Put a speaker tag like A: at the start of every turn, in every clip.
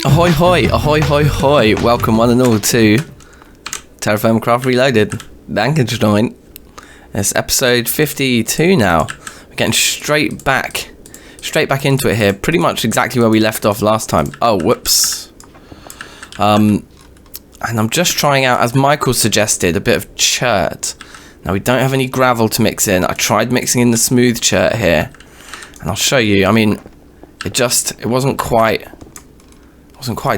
A: Ahoy hoy, ahoy hoy hoy. Welcome one and all to TerraFirmaCraft Reloaded, DankNStein. It's episode 52 now. We're getting straight back into it here, pretty much exactly where we left off last time. Oh, whoops. And I'm just trying out, as Michael suggested, a bit of chert. Now we don't have any gravel to mix in. I tried mixing in the smooth chert here, and I'll show you. I mean, it wasn't quite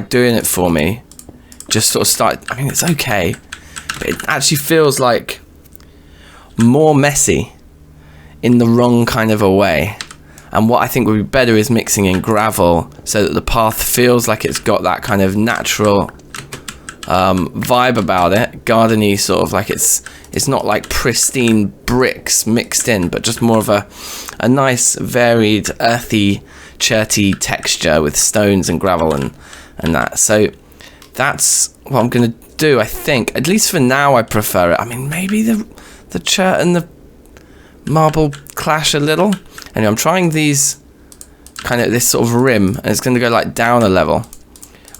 A: doing it for me. Just sort of started. I mean, it's okay, but it actually feels like more messy in the wrong kind of a way. And what I think would be better is mixing in gravel so that the path feels like it's got that kind of natural vibe about it, gardeny sort of, like it's not like pristine bricks mixed in, but just more of a nice varied earthy cherty texture with stones and gravel and that. So that's what I'm gonna do. I think, at least for now, I prefer it. I mean, maybe the chert and the marble clash a little. Anyway, I'm trying these kind of this sort of rim, and it's gonna go like down a level.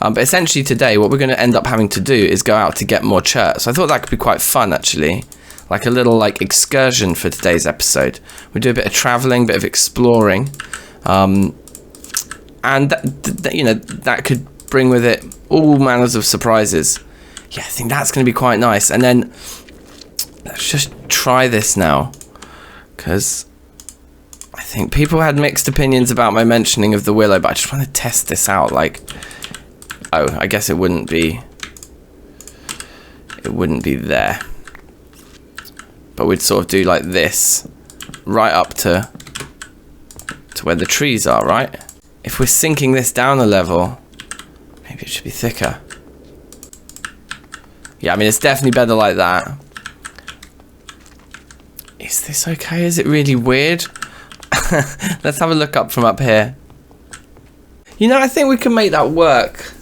A: But essentially today, what we're going to end up having to do is go out to get more chert. So I thought that could be quite fun, actually. Like a little excursion for today's episode. We do a bit of traveling, bit of exploring. And that could bring with it all manners of surprises. Yeah, I think that's going to be quite nice. And then let's just try this now, because I think people had mixed opinions about my mentioning of the willow, but I just want to test this out. Oh, I guess it wouldn't be there. But we'd sort of do like this, right up to where the trees are, right? If we're sinking this down a level, maybe it should be thicker. Yeah, I mean, it's definitely better like that. Is this okay? Is it really weird? Let's have a look up from up here. You know, I think we can make that work.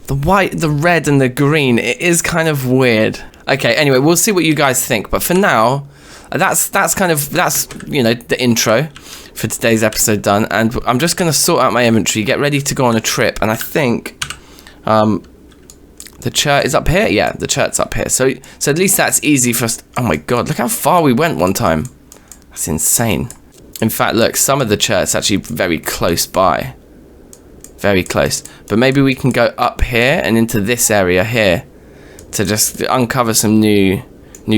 A: The white, the red, and the green, it is kind of weird. Okay, anyway, we'll see what you guys think. But for now, that's the intro for today's episode done. And I'm just going to sort out my inventory, get ready to go on a trip. And I think the chert is up here. Yeah, the chert's up here. So at least that's easy for us. Oh my god, look how far we went one time. That's insane. In fact, look, some of the chert's actually very close by. Very close, but maybe we can go up here and into this area here to just uncover some new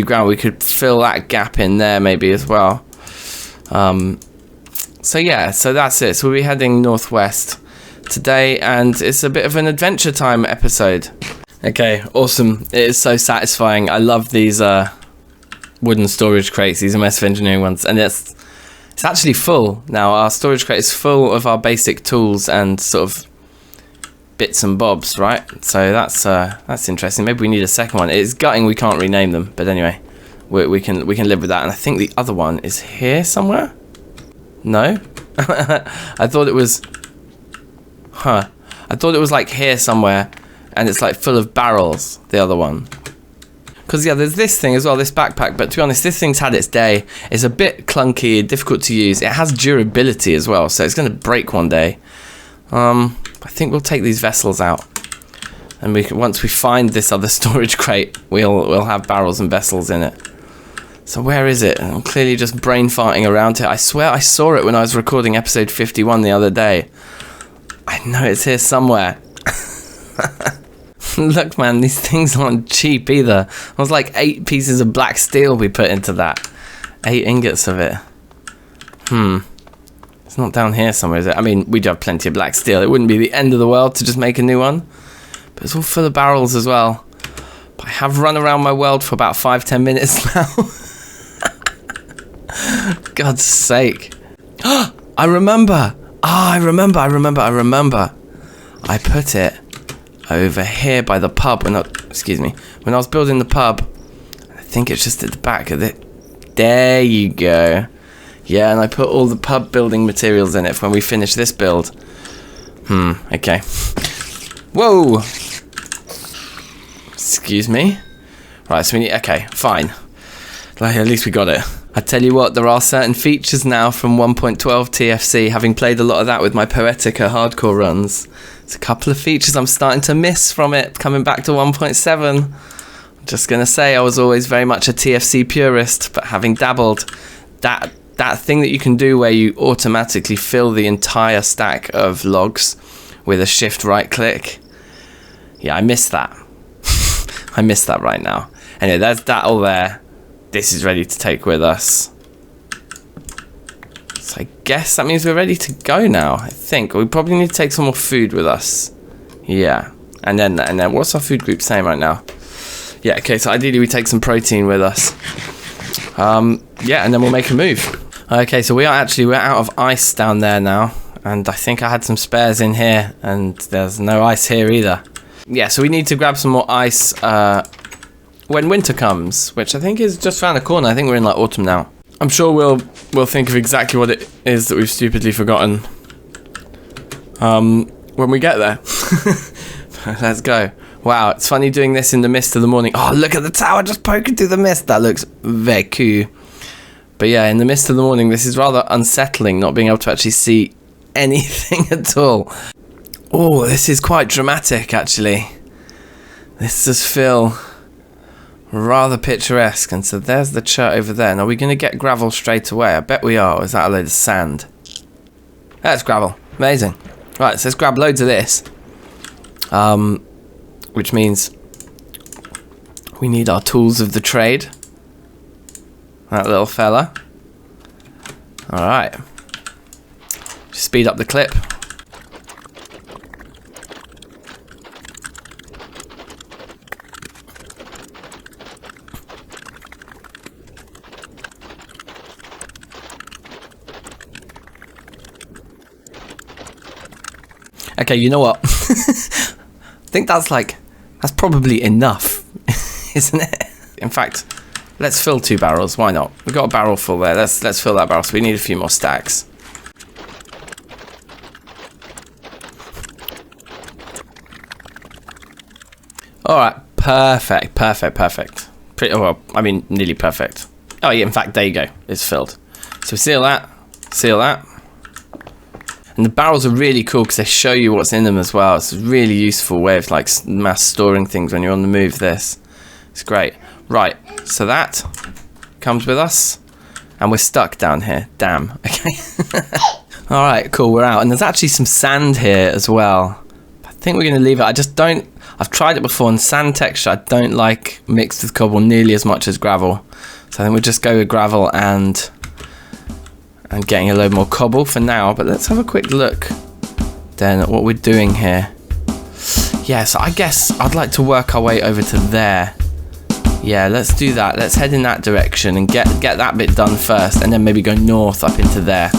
A: ground. We could fill that gap in there maybe as well. So yeah, so that's it. So we'll be heading northwest today, and it's a bit of an adventure time episode. Okay, awesome. It is so satisfying. I love these wooden storage crates, these MS Engineering ones, and it's actually full now. Our storage crate is full of our basic tools and sort of bits and bobs, right? So that's interesting. Maybe we need a second one. It's gutting we can't rename them, but anyway, we can live with that. And I think the other one is here somewhere. No, I thought it was. I thought it was like here somewhere, and it's like full of barrels. The other one. Because, yeah, there's this thing as well, this backpack, but to be honest, this thing's had its day. It's a bit clunky, difficult to use. It has durability as well, so it's going to break one day. I think we'll take these vessels out. And once we find this other storage crate, we'll have barrels and vessels in it. So where is it? I'm clearly just brain farting around here. I swear I saw it when I was recording episode 51 the other day. I know it's here somewhere. Look, man, these things aren't cheap either. It was like 8 pieces of black steel we put into that. 8 ingots of it. It's not down here somewhere, is it? I mean, we do have plenty of black steel. It wouldn't be the end of the world to just make a new one. But it's all full of barrels as well. But I have run around my world for about 5-10 minutes now. God's sake. I remember. I remember. I put it over here by the pub when I was building the pub. I think it's just at the back of it. There you go. Yeah, and I put all the pub building materials in it for when we finish this build. Okay. Whoa! Excuse me. Right, so we need, okay, fine. Like, at least we got it. I tell you what, there are certain features now from 1.12 TFC, having played a lot of that with my Poetica hardcore runs. There's a couple of features I'm starting to miss from it, coming back to 1.7. I'm just going to say I was always very much a TFC purist, but having dabbled, that thing that you can do where you automatically fill the entire stack of logs with a shift right click, yeah, I miss that. I miss that right now. Anyway, there's that all there. This is ready to take with us. So I guess that means we're ready to go now, I think. We probably need to take some more food with us. Yeah. And then what's our food group saying right now? Yeah, okay, so ideally we take some protein with us. Yeah, and then we'll make a move. Okay, so we're out of ice down there now. And I think I had some spares in here, and there's no ice here either. Yeah, so we need to grab some more ice when winter comes, which I think is just around the corner. I think we're in like autumn now. I'm sure we'll think of exactly what it is that we've stupidly forgotten when we get there. Let's go. Wow, it's funny doing this in the mist of the morning. Oh, look at the tower just poking through the mist. That looks very cool. But yeah, in the mist of the morning, this is rather unsettling, not being able to actually see anything at all. Oh, this is quite dramatic, actually. This does feel rather picturesque. And so there's the church over there. Now, are we going to get gravel straight away? I bet we are. Or is that a load of sand? That's gravel. Amazing. Right, so let's grab loads of this. Which means we need our tools of the trade. That little fella. Alright. Speed up the clip. Okay, you know what? I think that's probably enough, isn't it? In fact, let's fill 2 barrels. Why not? We've got a barrel full there. Let's fill that barrel. So we need a few more stacks. All right, perfect. Pretty well. I mean, nearly perfect. Oh yeah, in fact, there you go. It's filled. So seal that. And the barrels are really cool because they show you what's in them as well. It's a really useful way of like mass storing things when you're on the move. This, it's great. Right, so that comes with us, and we're stuck down here. Damn. Okay. All right, cool. We're out, and there's actually some sand here as well. I think we're going to leave it. I've tried it before, and sand texture I don't like mixed with cobble nearly as much as gravel. So I think we'll just go with gravel and getting a load more cobble for now. But let's have a quick look then at what we're doing here. Yeah, so I guess I'd like to work our way over to there. Yeah, let's do that. Let's head in that direction and get that bit done first, and then maybe go north up into there.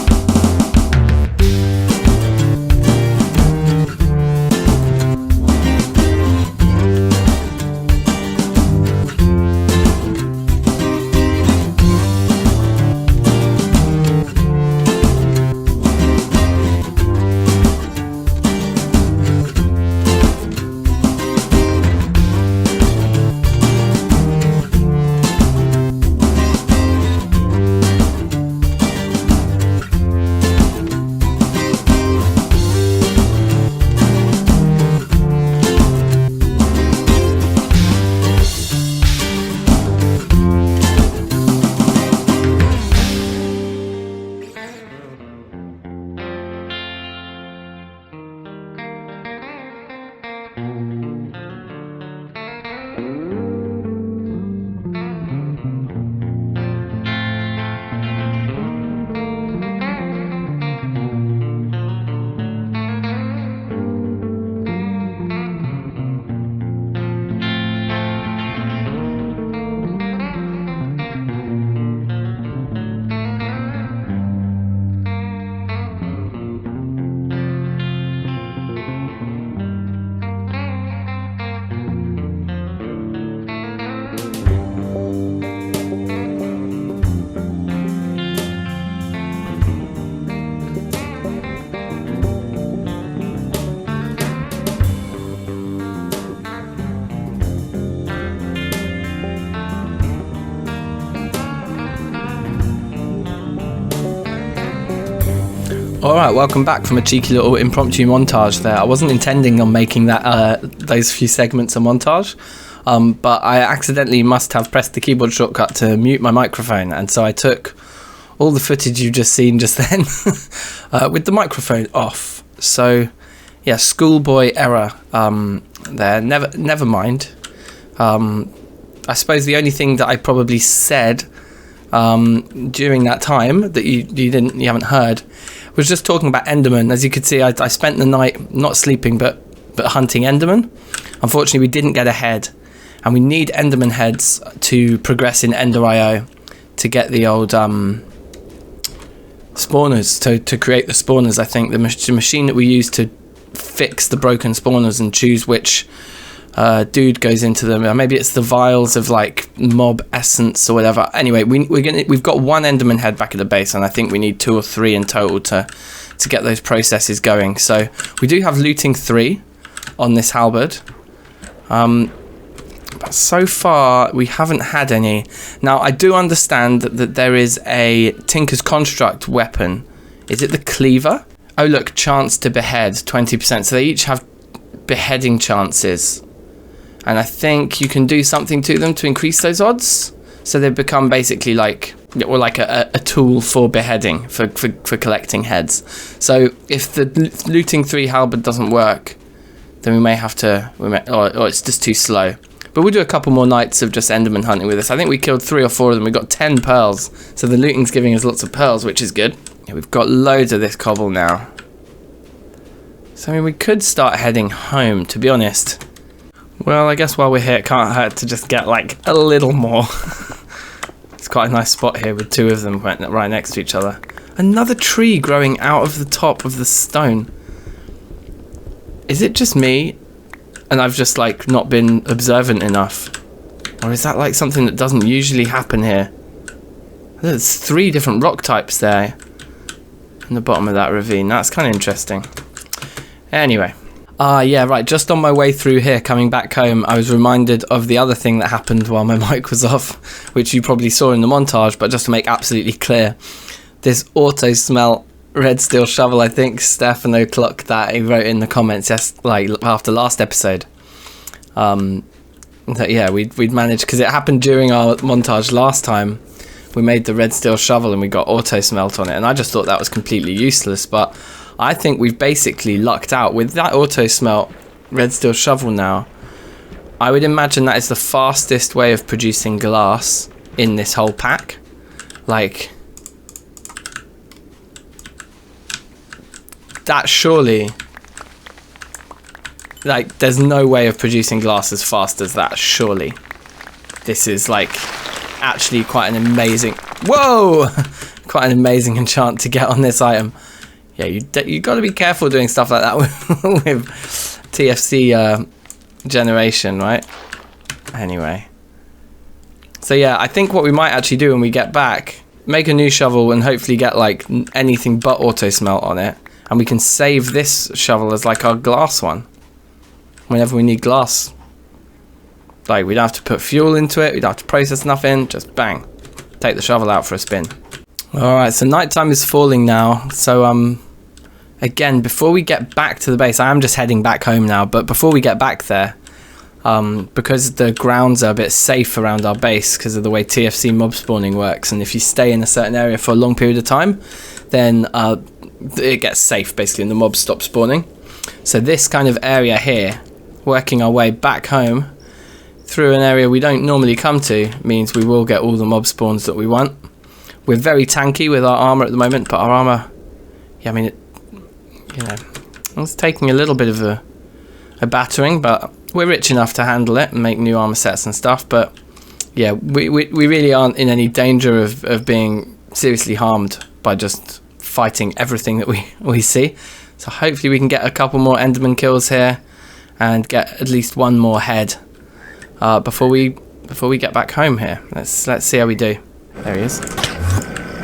A: Alright, welcome back from a cheeky little impromptu montage there. I wasn't intending on making that those few segments a montage, but I accidentally must have pressed the keyboard shortcut to mute my microphone, and so I took all the footage you've just seen just then with the microphone off. So yeah, schoolboy error there. Never mind. I suppose the only thing that I probably said during that time that you haven't heard was just talking about Enderman. As you could see, I spent the night not sleeping but hunting Enderman. Unfortunately, we didn't get ahead, and we need Enderman heads to progress in Ender.io to get the old spawners, to create the spawners. I think the machine that we use to fix the broken spawners and choose which dude goes into them. Maybe it's the vials of like mob essence or whatever. Anyway, we've got one Enderman head back at the base, and I think we need 2 or 3 in total to get those processes going. So we do have looting 3 on this halberd, but so far we haven't had any. Now I do understand that there is a Tinker's Construct weapon. Is it the cleaver? Oh look, chance to behead 20%. So they each have beheading chances. And I think you can do something to them to increase those odds. So they become basically like a tool for beheading, for collecting heads. So if the looting 3 halberd doesn't work, then we may have to, or it's just too slow. But we'll do a couple more nights of just Enderman hunting with this. I think we killed 3 or 4 of them. We got 10 pearls. So the looting's giving us lots of pearls, which is good. Yeah, we've got loads of this cobble now. So I mean, we could start heading home, to be honest. Well, I guess while we're here, it can't hurt to just get like a little more. It's quite a nice spot here with 2 of them right next to each other. Another tree growing out of the top of the stone. Is it just me and I've just like not been observant enough? Or is that like something that doesn't usually happen here? There's 3 different rock types there in the bottom of that ravine. That's kind of interesting. Anyway. Yeah, right, just on my way through here, coming back home, I was reminded of the other thing that happened while my mic was off, which you probably saw in the montage, but just to make absolutely clear, this auto smelt red steel shovel, I think Stefano clocked that, he wrote in the comments, like after last episode, that yeah, we'd managed, because it happened during our montage last time, we made the red steel shovel and we got auto smelt on it, and I just thought that was completely useless, but I think we've basically lucked out with that auto smelt red steel shovel now. I would imagine that is the fastest way of producing glass in this whole pack. Like, that surely, like, there's no way of producing glass as fast as that, surely. This is like actually quite an amazing, whoa, quite an amazing enchant to get on this item. Yeah, you got to be careful doing stuff like that with TFC generation, right? Anyway. So yeah, I think what we might actually do when we get back, make a new shovel and hopefully get like anything but auto smelt on it. And we can save this shovel as like our glass one. Whenever we need glass. Like, we don't have to put fuel into it, we don't have to process nothing, just bang. Take the shovel out for a spin. Alright, so nighttime is falling now, so again, before we get back to the base, I am just heading back home now, but before we get back there, because the grounds are a bit safe around our base because of the way TFC mob spawning works, and if you stay in a certain area for a long period of time, then it gets safe basically and the mobs stop spawning. So this kind of area here, working our way back home through an area we don't normally come to, means we will get all the mob spawns that we want. We're very tanky with our armor at the moment, but our armor, yeah, I mean, it's taking a little bit of a battering, but we're rich enough to handle it and make new armor sets and stuff. But yeah, we really aren't in any danger of being seriously harmed by just fighting everything that we see. So hopefully we can get a couple more Enderman kills here and get at least 1 more head before we get back home here. Let's see how we do. There he is.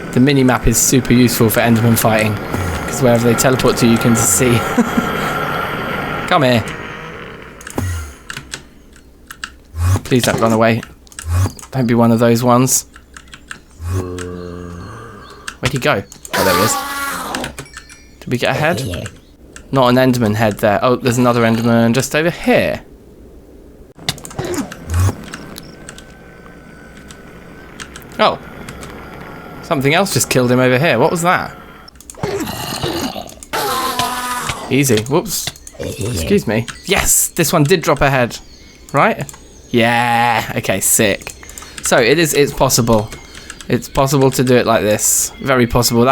A: The mini-map is super useful for Enderman fighting, because wherever they teleport to, you can just see. Come here. Please don't run away. Don't be one of those ones. Where'd he go? Oh, there he is. Should we get a head? Not an Enderman head there. Oh, there's another Enderman just over here. Oh. Something else just killed him over here. What was that? Easy. Whoops. Excuse me. Yes! This one did drop a head. Right? Yeah. Okay, sick. So, it's possible. It's possible to do it like this. Very possible.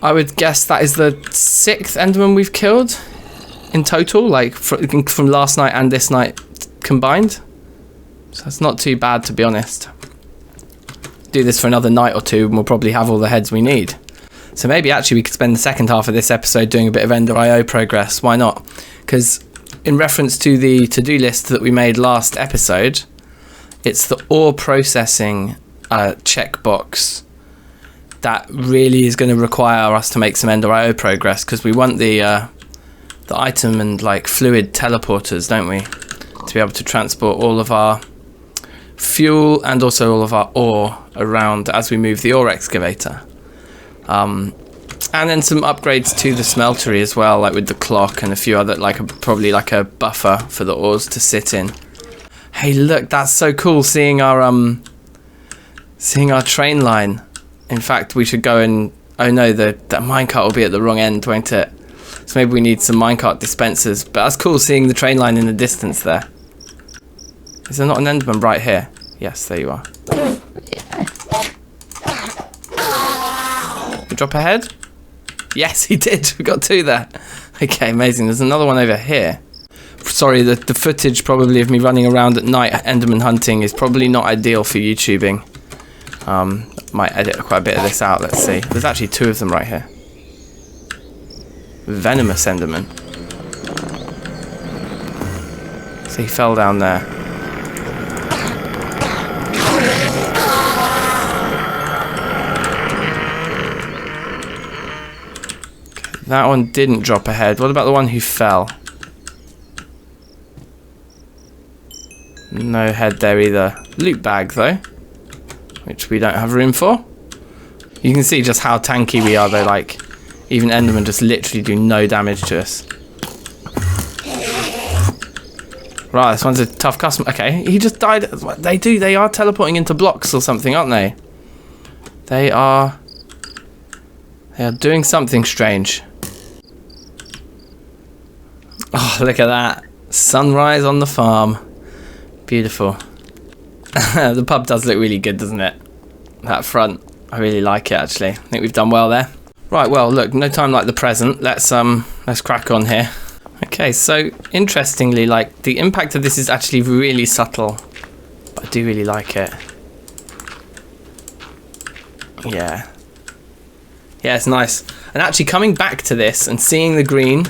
A: I would guess that is the 6th Enderman we've killed in total, like from last night and this night combined. So that's not too bad, to be honest. Do this for another night or two and we'll probably have all the heads we need. So maybe actually we could spend the second half of this episode doing a bit of Ender.io progress. Why not? Because in reference to the to-do list that we made last episode, it's the ore processing checkbox that really is going to require us to make some Ender.io progress, because we want the item and like fluid teleporters, don't we, to be able to transport all of our fuel and also all of our ore around as we move the ore excavator. And then some upgrades to the smeltery as well, like with the clock and a few other, probably like a buffer for the ores to sit in. Hey, look, that's so cool seeing our train line. In fact, we should go and... Oh no, that minecart will be at the wrong end, won't it? So maybe we need some minecart dispensers. But that's cool seeing the train line in the distance there. Is there not an Enderman right here? Yes, there you are. You drop a head? Yes, he did. We got 2 there. Okay, amazing. There's another one over here. Sorry, the footage probably of me running around at night Enderman hunting is probably not ideal for YouTubing. Might edit quite a bit of this out. Let's see. There's actually 2 of them right here. Venomous Enderman. So he fell down there. Okay, that one didn't drop a head. What about the one who fell? No head there either. Loot bag though, which we don't have room for. You can see just how tanky we are though, like even Endermen just literally do no damage to us. Right, this one's a tough customer. Okay, he just died. They are teleporting into blocks or something, aren't they? They are doing something strange. Oh, look at that. Sunrise on the farm. Beautiful. The pub does look really good, doesn't it? That front. I really like it actually. I think we've done well there. Right, well look, no time like the present. Let's crack on here. Okay, so interestingly, like the impact of this is actually really subtle. But I do really like it. Yeah. Yeah, it's nice. And actually coming back to this and seeing the green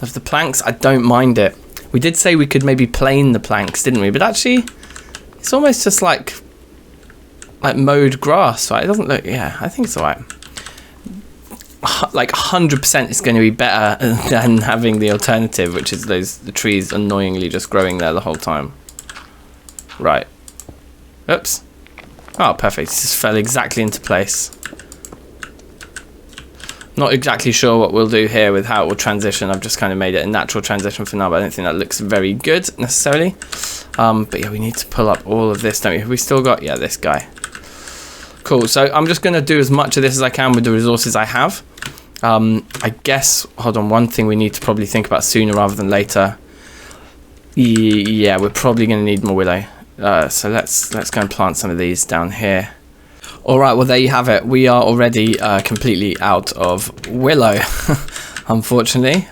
A: of the planks, I don't mind it. We did say we could maybe plane the planks, didn't we? But actually, it's almost just like mowed grass, right? It doesn't look... Yeah, I think it's alright. Like 100% it's going to be better than having the alternative, which is the trees annoyingly just growing there the whole time. Right. Oops. Oh, perfect. It just fell exactly into place. Not exactly sure what we'll do here with how it will transition. I've just kind of made it a natural transition for now, but I don't think that looks very good necessarily. But yeah, we need to pull up all of this, don't we? Have we still got... Yeah, this guy. Cool. So I'm just going to do as much of this as I can with the resources I have. I guess... Hold on. One thing we need to probably think about sooner rather than later. Yeah, we're probably going to need more willow. So let's go and plant some of these down here. Alright, well there you have it. We are already completely out of willow, unfortunately.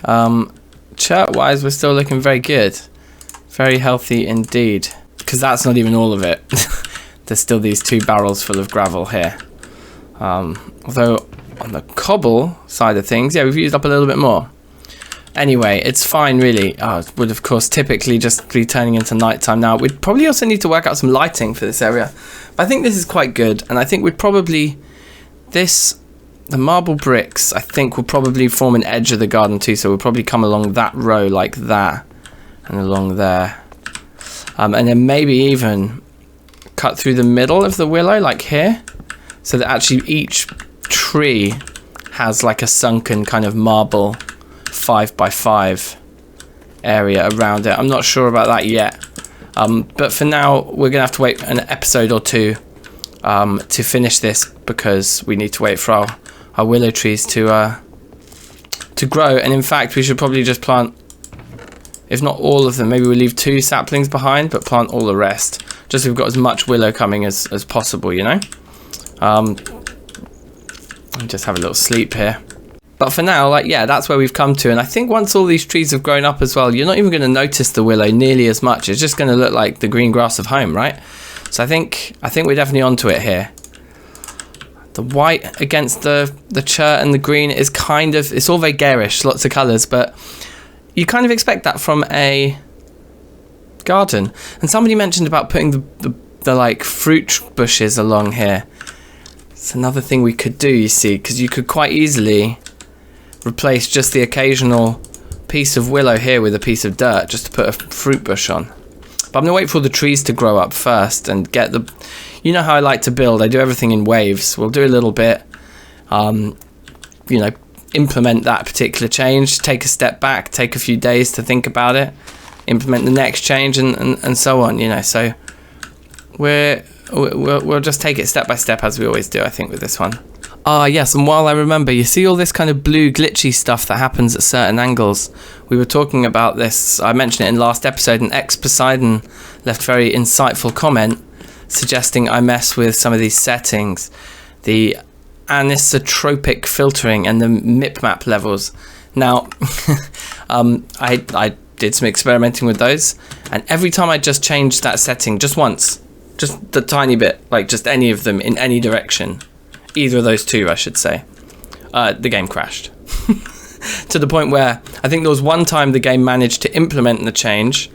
A: Chart-wise, we're still looking very good. Very healthy indeed. Because that's not even all of it. There's still these 2 barrels full of gravel here. Although on the cobble side of things, yeah, we've used up a little bit more. Anyway, it's fine really. It would of course typically just be turning into nighttime now. We'd probably also need to work out some lighting for this area. But I think this is quite good, and I think we'd probably... The marble bricks, I think, will probably form an edge of the garden too, so we'll probably come along that row like that, and along there. And then maybe even cut through the middle of the willow, like here, so that actually each tree has like a sunken kind of marble 5x5 area around it. I'm not sure about that yet. But for now, we're going to have to wait an episode or two to finish this, because we need to wait for our willow trees to grow. And in fact, we should probably just plant, if not all of them, maybe we'll leave 2 saplings behind, but plant all the rest. Just so we've got as much willow coming as possible, you know? Just have a little sleep here. But for now, like, yeah, that's where we've come to. And I think once all these trees have grown up as well, you're not even going to notice the willow nearly as much. It's just going to look like the green grass of home, right? So I think we're definitely onto it here. The white against the chert and the green is kind of, it's all very garish, lots of colours, but you kind of expect that from a garden. And somebody mentioned about putting the like fruit bushes along here. It's another thing we could do, you see, because you could quite easily replace just the occasional piece of willow here with a piece of dirt just to put a fruit bush on. But I'm going to wait for the trees to grow up first and get the... You know how I like to build. I do everything in waves. We'll do a little bit, you know, implement that particular change, take a step back, take a few days to think about it, implement the next change, and so on, you know. So we'll just take it step by step, as we always do, I think, with this one. Ah, yes, and while I remember, you see all this kind of blue glitchy stuff that happens at certain angles. We were talking about this, I mentioned it in last episode, and X Poseidon left a very insightful comment suggesting I mess with some of these settings, the anisotropic filtering and the mipmap levels. Now, I did some experimenting with those, and every time I just changed that setting, just once, just the tiny bit, like just any of them in any direction, either of those two, I should say, the game crashed. To the point where I think there was one time the game managed to implement the change,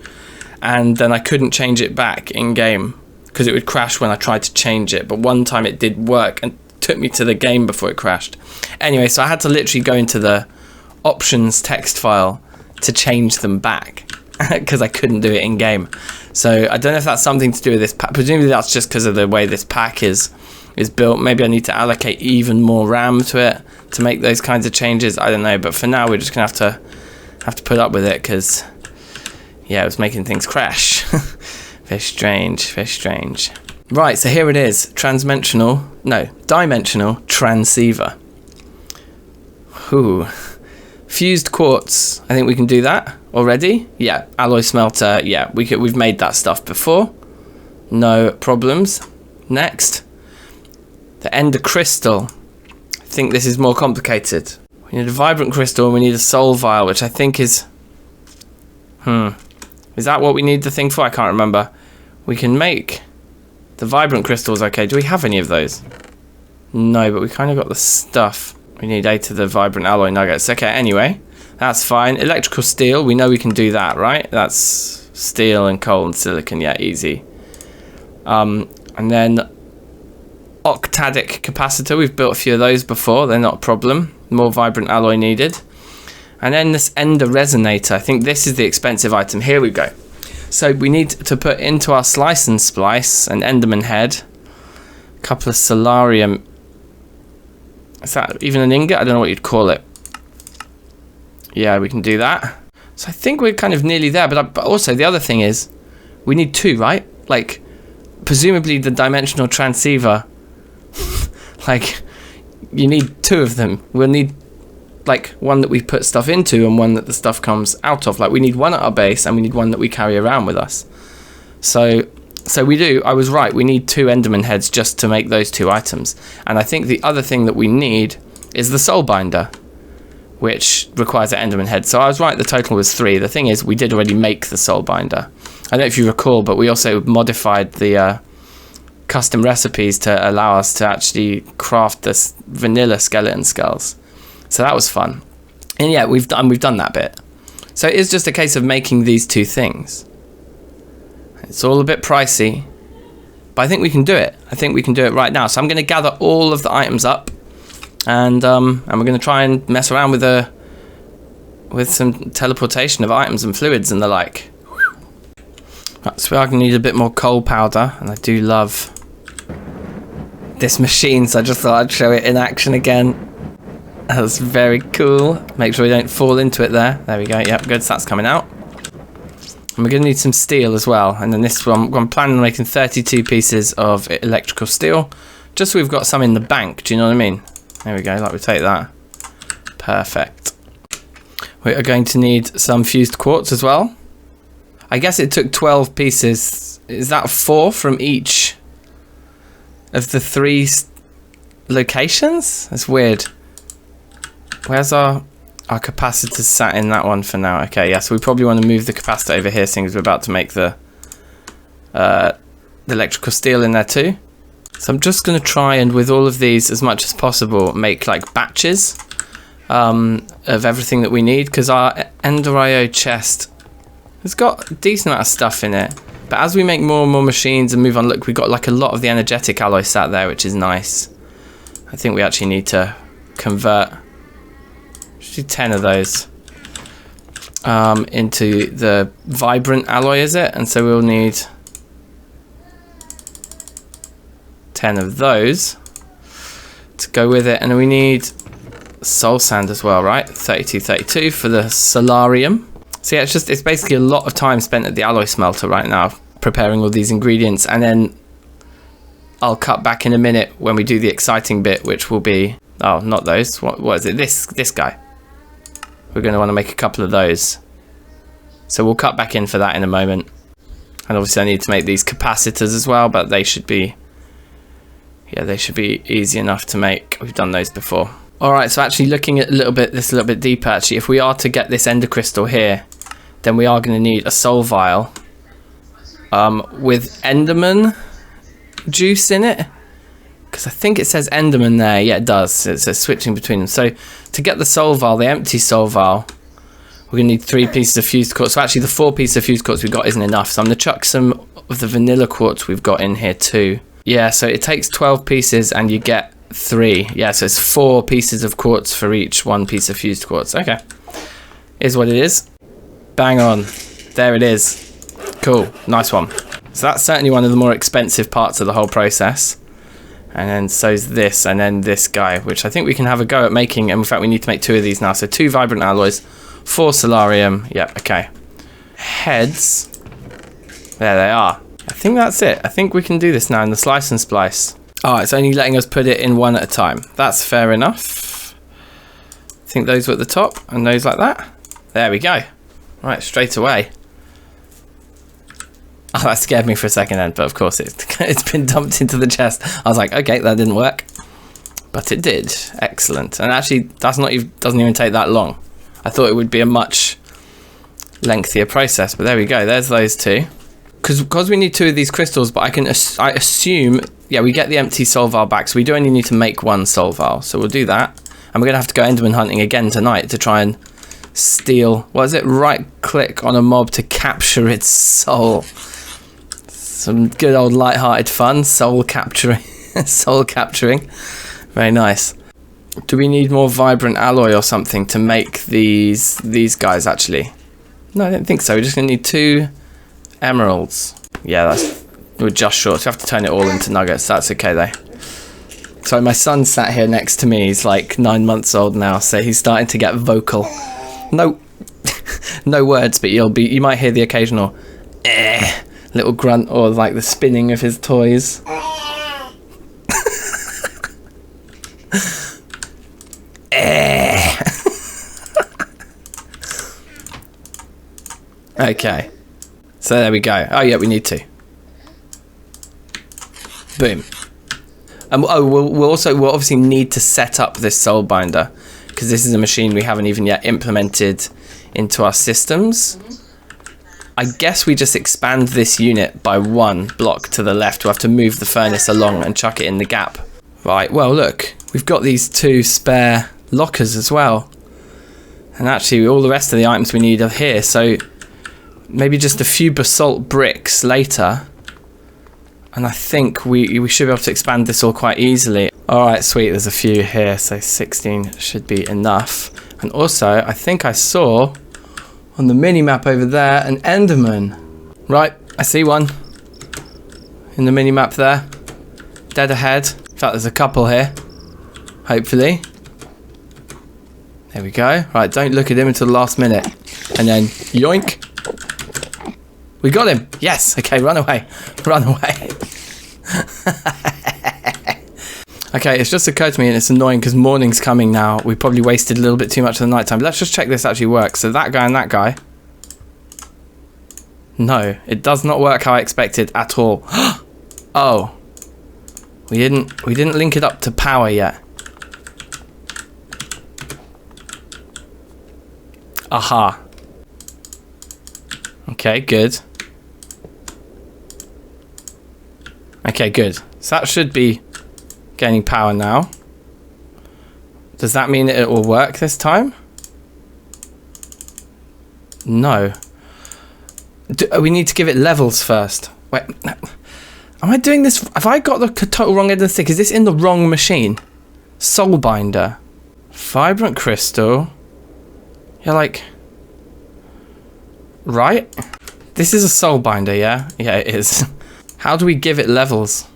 A: and then I couldn't change it back in game because it would crash when I tried to change it. But one time it did work and took me to the game before it crashed. Anyway, so I had to literally go into the options text file to change them back because I couldn't do it in game. So I don't know if that's something to do with this pack. Presumably that's just because of the way this pack is built. Maybe I need to allocate even more RAM to it to make those kinds of changes. I don't know, but for now we're just gonna have to put up with it, because yeah, it was making things crash. Very strange, very strange. Right, so here it is, dimensional transceiver. Ooh, fused quartz. I think we can do that already. Yeah, alloy smelter. Yeah, we've made that stuff before. No problems. Next. The ender crystal. I think this is more complicated. We need a vibrant crystal and we need a soul vial, which I think is... Is that what we need the thing for? I can't remember. We can make the vibrant crystals, okay. Do we have any of those? No, but we kind of got the stuff. We need 8 of the vibrant alloy nuggets. Okay, anyway, that's fine. Electrical steel, we know we can do that, right? That's steel and coal and silicon, yeah, easy. And then octadic capacitor, we've built a few of those before, they're not a problem. More vibrant alloy needed. And then this ender resonator, I think this is the expensive item. Here we go. So we need to put into our slice and splice an Enderman head, a couple of solarium. Is that even an ingot? I don't know what you'd call it. Yeah, we can do that. So I think we're kind of nearly there, but also the other thing is we need 2, right? Like, presumably the dimensional transceiver, like, you need 2 of them. We'll need like one that we put stuff into and one that the stuff comes out of. Like, we need one at our base and we need one that we carry around with us. So we do, I was right, we need 2 Enderman heads just to make those 2 items. And I think the other thing that we need is the soul binder, which requires an Enderman head. So I was right, the total was 3. The thing is, we did already make the soul binder. I don't know if you recall, but we also modified the custom recipes to allow us to actually craft this vanilla skeleton skulls. So that was fun. And yeah, we've done that bit. So it is just a case of making these 2 things. It's all a bit pricey, but I think we can do it. I think we can do it right now. So I'm going to gather all of the items up, and we're going to try and mess around with some teleportation of items and fluids and the like. Right, so we are going to need a bit more coal powder, and I do love this machine, so I just thought I'd show it in action again. That's very cool. Make sure we don't fall into it there. There we go. Yep, good. So that's coming out. And we're going to need some steel as well. And then this one, I'm planning on making 32 pieces of electrical steel. Just so we've got some in the bank. Do you know what I mean? There we go. Like we take that. Perfect. We are going to need some fused quartz as well. I guess it took 12 pieces. Is that 4 from each of the 3 locations? That's weird. Where's our capacitor sat in that one for now? Okay, yeah, so we probably want to move the capacitor over here, seeing as we're about to make the electrical steel in there too. So I'm just going to try and, with all of these, as much as possible, make like batches of everything that we need, because our Ender IO chest has got a decent amount of stuff in it. But as we make more and more machines and move on, look, we've got like a lot of the energetic alloy sat there, which is nice. I think we actually need to convert, do 10 of those into the vibrant alloy, is it? And so we'll need 10 of those to go with it. And we need soul sand as well, right? 32 for the solarium. So yeah, it's basically a lot of time spent at the alloy smelter right now, preparing all these ingredients, and then I'll cut back in a minute when we do the exciting bit, which will be, oh, not those. What is it? This guy. We're going to want to make a couple of those. So we'll cut back in for that in a moment. And obviously I need to make these capacitors as well, but they should be, yeah, they should be easy enough to make. We've done those before. All right, so actually looking at this a little bit deeper, actually, if we are to get this ender crystal here, then we are going to need a soul vial with Enderman juice in it, because I think it says Enderman there. Yeah, it does. It says switching between them. So to get the soul vial, the empty soul vial, we're going to need 3 pieces of fused quartz. So actually the 4 pieces of fused quartz we've got isn't enough, so I'm going to chuck some of the vanilla quartz we've got in here too. Yeah, so it takes 12 pieces and you get 3. Yeah, so it's 4 pieces of quartz for each 1 piece of fused quartz. Okay, is what it is. Bang on. There it is. Cool. Nice one. So that's certainly one of the more expensive parts of the whole process. And then so's this, and then this guy, which I think we can have a go at making. And in fact, we need to make 2 of these now. So 2 vibrant alloys, 4 solarium. Yep, okay. Heads. There they are. I think that's it. I think we can do this now in the slice and splice. Oh, it's only letting us put it in one at a time. That's fair enough. I think those were at the top and those like that. There we go. Right, straight away. Oh, that scared me for a second then, but of course it's been dumped into the chest. I was like, okay, that didn't work. But it did. Excellent. And actually, doesn't even take that long. I thought it would be a much lengthier process, but there we go. There's those 2. Because we need 2 of these crystals, but I assume, yeah, we get the empty soul vial back, so we do only need to make 1 soul vial. So we'll do that. And we're going to have to go Enderman hunting again tonight to try and steal, what is it? Right click on a mob to capture its soul. Some good old light-hearted fun, soul capturing. Soul capturing. Very nice. Do we need more vibrant alloy or something to make these guys actually? No, I don't think so. We're just going to need 2 emeralds. Yeah, we're just short. So we have to turn it all into nuggets. That's okay though. So my son sat here next to me. He's like 9 months old now, so he's starting to get vocal. No, no words, but you might hear the occasional little grunt or like the spinning of his toys. Okay, so there we go. Oh yeah, we need to. Boom. And we'll obviously need to set up this soul binder, because this is a machine we haven't even yet implemented into our systems. I guess we just expand this unit by 1 block to the left. We'll have to move the furnace along and chuck it in the gap. Right, well look, we've got these 2 spare lockers as well. And actually all the rest of the items we need are here, so maybe just a few basalt bricks later. And I think we should be able to expand this all quite easily. Alright, sweet, there's a few here, so 16 should be enough. And also, I think I saw on the mini-map over there an Enderman. Right, I see one in the mini-map there. Dead ahead. In fact, there's a couple here. Hopefully. There we go. Right, don't look at him until the last minute. And then, yoink. We got him. Yes. Okay, run away. Run away. Okay, it's just occurred to me, and it's annoying because morning's coming now. We probably wasted a little bit too much of the night time. Let's just check this actually works. So that guy and that guy. No, it does not work how I expected at all. Oh. We didn't link it up to power yet. Aha. Okay, good. Okay, good. So that should be gaining power now. Does that mean it will work this time? No. We need to give it levels first. Wait, am I doing this? Have I got the total wrong end of the stick? Is this in the wrong machine? Soulbinder. Vibrant crystal. You're like... Right? This is a soulbinder, yeah? Yeah, it is. How do we give it levels?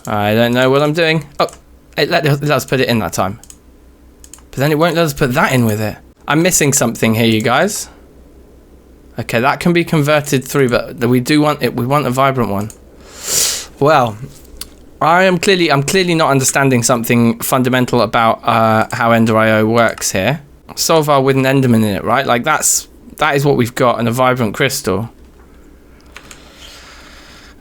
A: I don't know what I'm doing. Oh, it let us put it in that time. But then it won't let us put that in with it. I'm missing something here, you guys. Okay, that can be converted through, but we do want it. We want a vibrant one. Well, I'm clearly not understanding something fundamental about how Ender.io works here. Solvar with an Enderman in it, right? Like that is what we've got, and a vibrant crystal.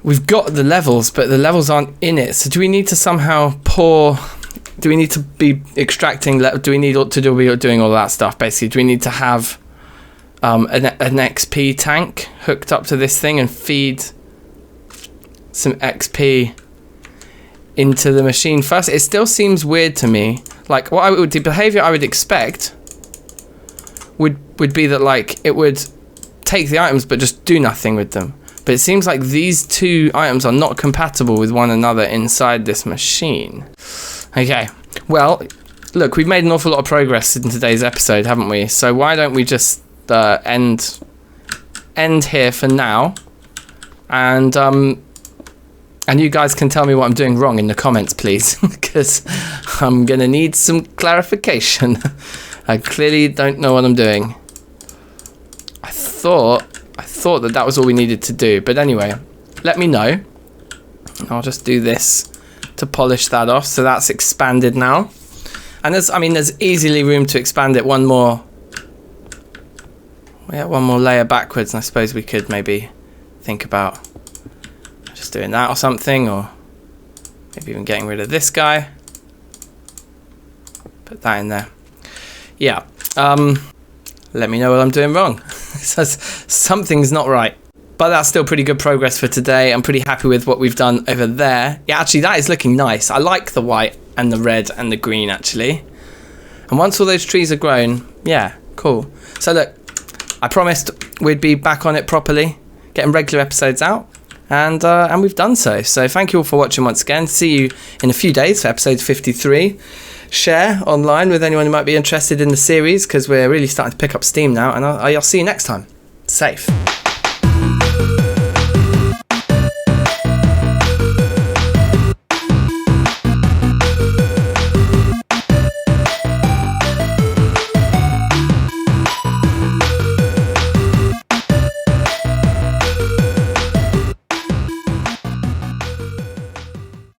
A: We've got the levels, but the levels aren't in it. So do we need to somehow pour... Do we need to be extracting... Do we need to be doing all that stuff, basically? Do we need to have an XP tank hooked up to this thing and feed some XP into the machine first? It still seems weird to me. Like, the behavior I would expect would be that, like, it would take the items but just do nothing with them. But it seems like these two items are not compatible with one another inside this machine. Okay, well, look, we've made an awful lot of progress in today's episode, haven't we? So why don't we just end here for now, and you guys can tell me what I'm doing wrong in the comments, please, because I'm gonna need some clarification. I clearly don't know what I'm doing. I thought that was all we needed to do, but anyway, let me know. I'll just do this to polish that off, so that's expanded now. And there's easily room to expand it one more layer backwards, and I suppose we could maybe think about just doing that or something, or maybe even getting rid of this guy. Put that in there. Yeah. Let me know what I'm doing wrong. Something's not right. But that's still pretty good progress for today. I'm pretty happy with what we've done over there. Yeah, actually, that is looking nice. I like the white and the red and the green, actually. And once all those trees are grown, yeah, cool. So look, I promised we'd be back on it properly, getting regular episodes out, and we've done so. So thank you all for watching once again. See you in a few days for episode 53. Share online with anyone who might be interested in the series, because we're really starting to pick up steam now, and I'll see you next time. Safe.